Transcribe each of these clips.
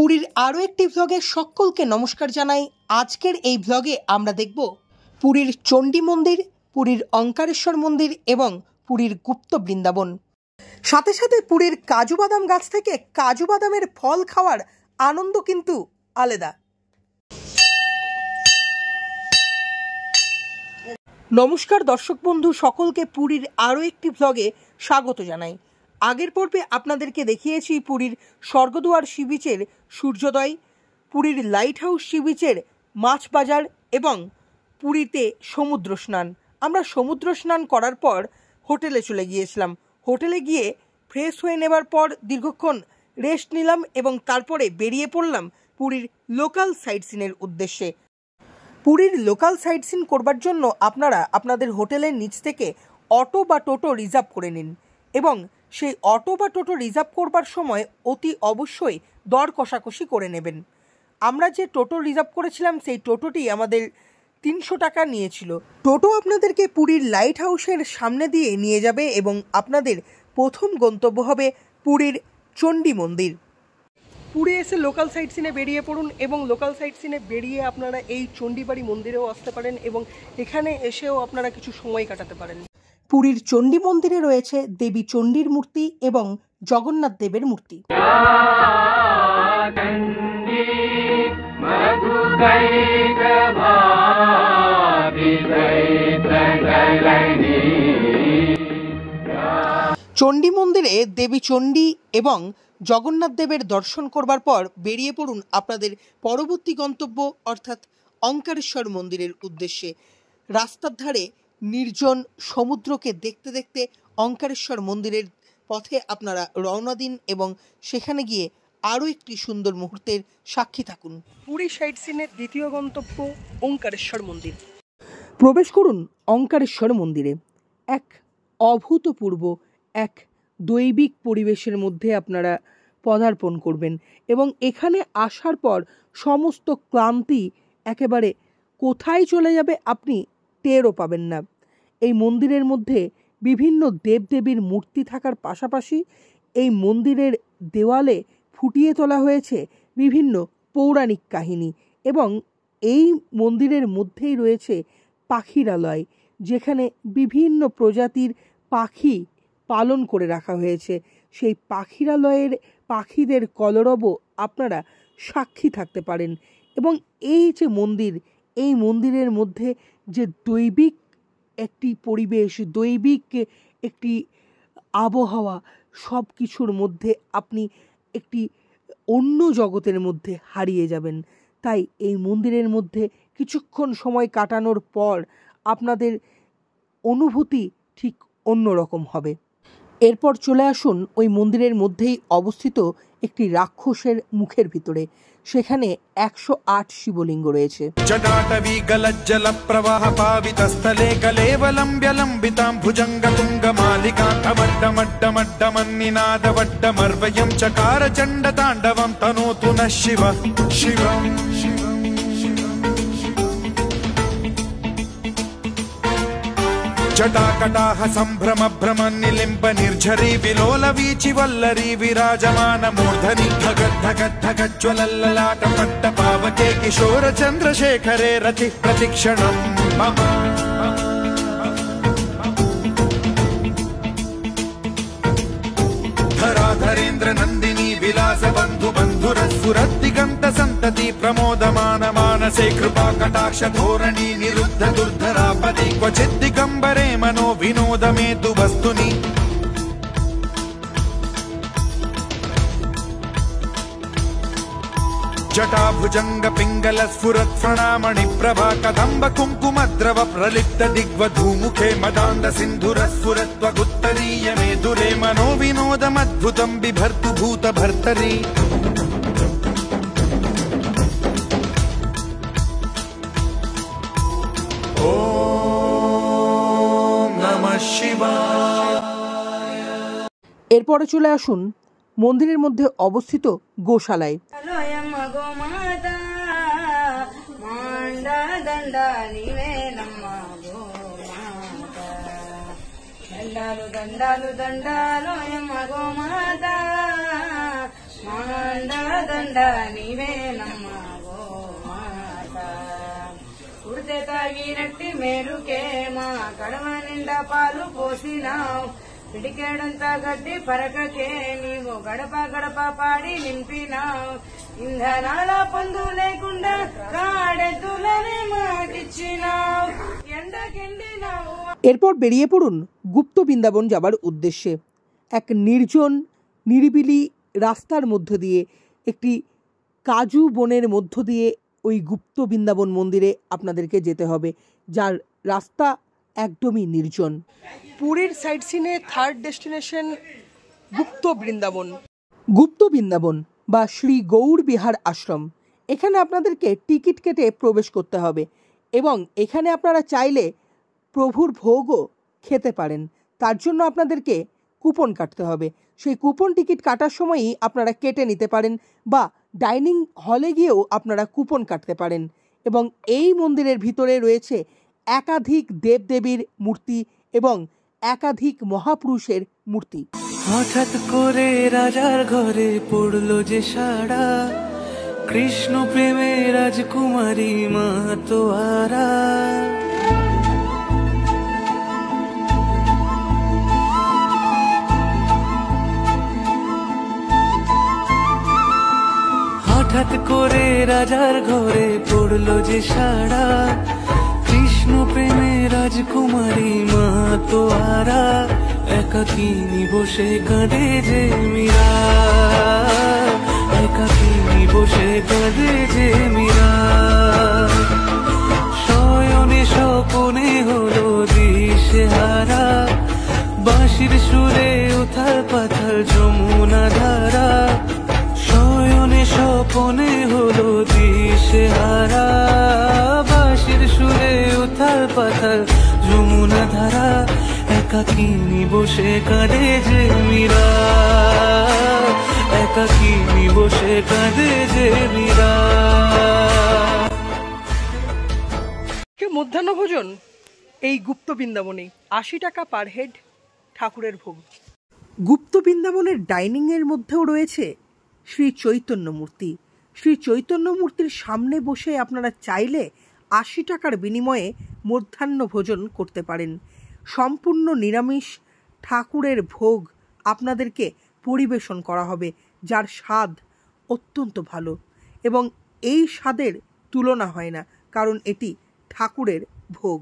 পুরীর আরও একটি ব্লগে সকলকে নমস্কার জানাই। আজকের এই ব্লগে আমরা দেখব পুরীর চণ্ডী মন্দির, পুরীর অঙ্কারেশ্বর মন্দির এবং পুরীর গুপ্ত বৃন্দাবন। সাথে সাথে পুরীর কাজু বাদাম গাছ থেকে কাজু বাদামের ফল খাওয়ার আনন্দ কিন্তু আলাদা। নমস্কার দর্শক বন্ধু সকলকে, পুরীর আরও একটি ব্লগে স্বাগত জানাই। আগের পর্বে আপনাদেরকে দেখিয়েছি পুরীর স্বর্গদুয়ার সি বিচের সূর্যোদয়, পুরীর লাইট হাউস সি বিচের মাছ বাজার এবং পুরীতে সমুদ্র স্নান। আমরা সমুদ্র স্নান করার পর হোটেলে চলে গিয়েছিলাম। হোটেলে গিয়ে ফ্রেশ হয়ে নেবার পর দীর্ঘক্ষণ রেস্ট নিলাম এবং তারপরে বেরিয়ে পড়লাম পুরীর লোকাল সাইট সিনের উদ্দেশ্যে। পুরীর লোকাল সাইট সিন করবার জন্য আপনারা আপনাদের হোটেলের নিচ থেকে অটো বা টোটো রিজার্ভ করে নিন এবং সেই অটো বা টোটো রিজার্ভ করবার সময় অতি অবশ্যই দর কষাকষি করে নেবেন। আমরা যে টোটো রিজার্ভ করেছিলাম সেই টোটোটি আমাদের 300 টাকা নিয়েছিল। টোটো আপনাদেরকে পুরীর লাইট হাউসের সামনে দিয়ে নিয়ে যাবে এবং আপনাদের প্রথম গন্তব্য হবে পুরীর চণ্ডী মন্দির। পুরী এসে লোকাল সাইট সিনে বেরিয়ে পড়ুন এবং লোকাল সাইট সিনে বেরিয়ে আপনারা এই চণ্ডীবাড়ি মন্দিরেও আসতে পারেন এবং এখানে এসেও আপনারা কিছু সময় কাটাতে পারেন। পুরীর চণ্ডী মন্দিরে রয়েছে দেবী চণ্ডীর মূর্তি এবং জগন্নাথ দেবের মূর্তি। চণ্ডী মন্দিরে দেবী চণ্ডী এবং জগন্নাথ দেবের দর্শন করবার পর বেরিয়ে পড়ুন আপনাদের পরবর্তী গন্তব্য অর্থাৎ অঙ্কারেশ্বর মন্দিরের উদ্দেশ্যে। রাস্তার ধারে নির্জন সমুদ্রকে দেখতে দেখতে অঙ্কারেশ্বর মন্দিরের পথে আপনারা রওনা দিন এবং সেখানে গিয়ে আরও একটি সুন্দর মুহূর্তের সাক্ষী থাকুন। পুরী সাইট সিনের দ্বিতীয় গন্তব্য ওঙ্কারেশ্বর মন্দির। প্রবেশ করুন অঙ্কারেশ্বর মন্দিরে। এক অভূতপূর্ব এক দৈবিক পরিবেশের মধ্যে আপনারা পদার্পণ করবেন এবং এখানে আসার পর সমস্ত ক্লান্তি একেবারে কোথায় চলে যাবে আপনি টেরও পাবেন না। এই মন্দিরের মধ্যে বিভিন্ন দেবদেবীর মূর্তি থাকার পাশাপাশি এই মন্দিরের দেওয়ালে ফুটিয়ে তোলা হয়েছে বিভিন্ন পৌরাণিক কাহিনী এবং এই মন্দিরের মধ্যেই রয়েছে পাখিরালয়, যেখানে বিভিন্ন প্রজাতির পাখি পালন করে রাখা হয়েছে। সেই পাখিরালয়ের পাখিদের কলরবও আপনারা সাক্ষী থাকতে পারেন এবং এই যে মন্দির, এই মন্দিরের মধ্যে যে দৈবিক একটি পরিবেশ, দৈবিক একটি আবহাওয়া, সব কিছুর মধ্যে আপনি একটি অন্য জগতের মধ্যে হারিয়ে যাবেন। তাই এই মন্দিরের মধ্যে কিছুক্ষণ সময় কাটানোর পর আপনাদের অনুভূতি ঠিক অন্যরকম হবে। এরপর চলে আসুন ওই মন্দিরের মধ্যেই অবস্থিত একটি রাক্ষসের মুখের ভিতরে। সেখানে 108 শিবলিঙ্গ রয়েছে। জটাটবী গলজ্জল প্রবাহ পাবিতস্থলে গলেবলম্ব্য লম্বিতাম ভুজঙ্গ তুঙ্গ মালিকা তবড্ডমড্ডমড্ডমন্নিনাদবড্ডমর্বয়ং চকার চণ্ড তাণ্ডবম তনোতু নঃ শিব শিবম। जटाकटाह संभ्रम भ्रम निलिम्ब निर्झरी विलोल वीचि वल्लरी विराजमान मूर्धनि धगत् धगत् धगत् ज्वलल्ललाट पट्ट पावके किशोर चन्द्रशेखरे रति प्रतिक्षणं मम। धराधरेन्द्र नन्दिनी विलास बन्धु बन्धुरस्फुरद्दिगन्त सन्तति प्रमोदमान मानसे कृपा कटाक्ष धोरणी निरुद्ध दुर्धरापदि क्वचित् दिगम्बरे मनो विनोद मे तु वस्तुनि। जटाभुजंग पिंगल स्फुरत् प्रणामणि प्रभा कदम्ब कुङ्कुमद्रव प्रलिप्त दिग्वधूमुखे मदान्द सिन्धुर स्फुरत्वगुत्तरीय मे दुरे मनो विनोदमद्भुतं बिभर्तु भूत भर्तरि। ओम नमः शिवाय। এরপরে চলে আসুন মন্দিরের মধ্যে অবস্থিত গোশালায়। మాండదండ నీవేనమ్మా ఓ మాత ఉడితే తాగినట్టి మేలుకే మా కడవ నిండా పాలు పోసినావు పిడికేడంతా గడ్డి పరకకే నీవు గడప గడప పాడి నింపినావు ఇంధనాల పొందు లేకుండా కాడెద్దులనే మాటిచ్చినావు ఎండకెండినావు। এরপর বেরিয়ে পড়ুন গুপ্ত বৃন্দাবন যাবার উদ্দেশ্যে। এক নির্জন নিরিবিলি রাস্তার মধ্য দিয়ে, একটি কাজু বনের মধ্য দিয়ে ওই গুপ্ত বৃন্দাবন মন্দিরে আপনাদেরকে যেতে হবে, যার রাস্তা একদমই নির্জন। পুরীর সাইট সিনে থার্ড ডেস্টিনেশন গুপ্ত বৃন্দাবন। গুপ্ত বৃন্দাবন বা শ্রী গৌর বিহার আশ্রম, এখানে আপনাদেরকে টিকিট কেটে প্রবেশ করতে হবে এবং এখানে আপনারা চাইলে প্রভুর ভোগও খেতে পারেন। তার জন্য আপনাদেরকে কুপন কাটতে হবে। সেই কুপন টিকিট কাটার সময়ই আপনারা কেটে নিতে পারেন বা ডাইনিং হলে গিয়েও আপনারা কুপন কাটতে পারেন। এবং এই মন্দিরের ভিতরে রয়েছে একাধিক দেবদেবীর মূর্তি এবং একাধিক মহাপুরুষের মূর্তি। হঠাৎ করে রাজার ঘরে পড়লো যে সাড়া, কৃষ্ণ প্রেমে রাজকুমারী মাতোয়ারা। হঠাৎ করে রাজার ঘরে পড়লো যে সাড়া, কৃষ্ণ প্রেমে রাজকুমারী মাতোয়ারা। একাকিনী বসে কাঁদে যে মীরা, একাকিনী বসে কাঁদে যে মীরা। শয়নে স্বপনে হলো দিশেহারা, বাঁশির সুরে উথাল পাথাল যমুনা ধারা। শয়নে স্বপনে হলো দিশেহারা, বাঁশির সুরে উথাল পাথাল যমুনা ধারা। একাকিনী বসে কাঁদে যে মীরা, একাকিনী বসে কাঁদে যে মীরা। মধ্যাহ্ন ভোজন এই গুপ্ত বৃন্দাবনে 80 টাকা পার হেড ঠাকুরের ভোগ। গুপ্ত বৃন্দাবনের ডাইনিংয়ের মধ্যেও রয়েছে শ্রী চৈতন্য মূর্তি। শ্রী চৈতন্য মূর্তির সামনে বসে আপনারা চাইলে 80 টাকার বিনিময়ে মধ্যাহ্ন ভোজন করতে পারেন। সম্পূর্ণ নিরামিষ ঠাকুরের ভোগ আপনাদেরকে পরিবেশন করা হবে, যার স্বাদ অত্যন্ত ভালো এবং এই স্বাদের তুলনা হয় না, কারণ এটি ঠাকুরের ভোগ।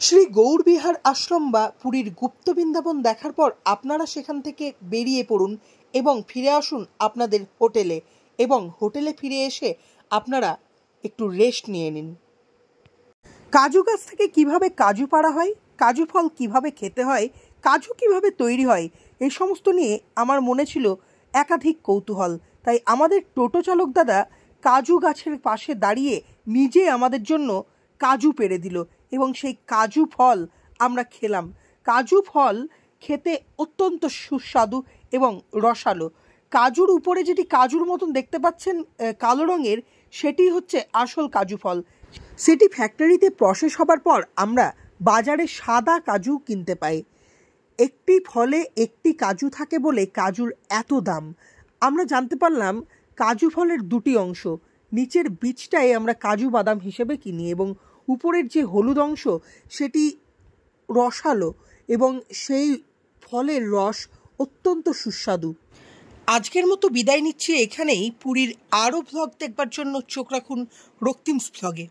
শ্রী গৌর বিহার আশ্রম বা পুরীর গুপ্ত বৃন্দাবন দেখার পর আপনারা সেখান থেকে বেরিয়ে পড়ুন এবং ফিরে আসুন আপনাদের হোটেলে, এবং হোটেলে ফিরে এসে আপনারা একটু রেস্ট নিয়ে নিন। কাজু গাছ থেকে কিভাবে কাজু পাড়া হয়, কাজু ফল কিভাবে খেতে হয়, কাজু কিভাবে তৈরি হয়, এই সমস্ত নিয়ে আমার মনে ছিল একাধিক কৌতূহল। তাই আমাদের টোটো চালক দাদা কাজু গাছের পাশে দাঁড়িয়ে নিজে আমাদের জন্য কাজু পেড়ে দিল এবং সেই কাজু ফল আমরা খেলাম। কাজু ফল খেতে অত্যন্ত সুস্বাদু এবং রসালো। কাজুর উপরে যেটি কাজুর মতন দেখতে পাচ্ছেন কালো রঙের, সেটি হচ্ছে আসল কাজু ফল। সেটি ফ্যাক্টরিতে প্রসেস হবার পর আমরা বাজারে সাদা কাজু কিনতে পায়। একটি ফলে একটি কাজু থাকে বলে কাজুর এত দাম। আমরা জানতে পারলাম কাজু ফলের দুটি অংশ, নিচের বীজটাই আমরা কাজু বাদাম হিসেবে কিনি এবং উপরের যে হলুদ অংশ সেটি রসালো এবং সেই ফলের রস অত্যন্ত সুস্বাদু। আজকের মতো বিদায় নিচ্ছি এখানেই। পুরীর আরও ভ্লগ দেখবার জন্য চোখ রাখুন রক্তিমস ভ্লগে।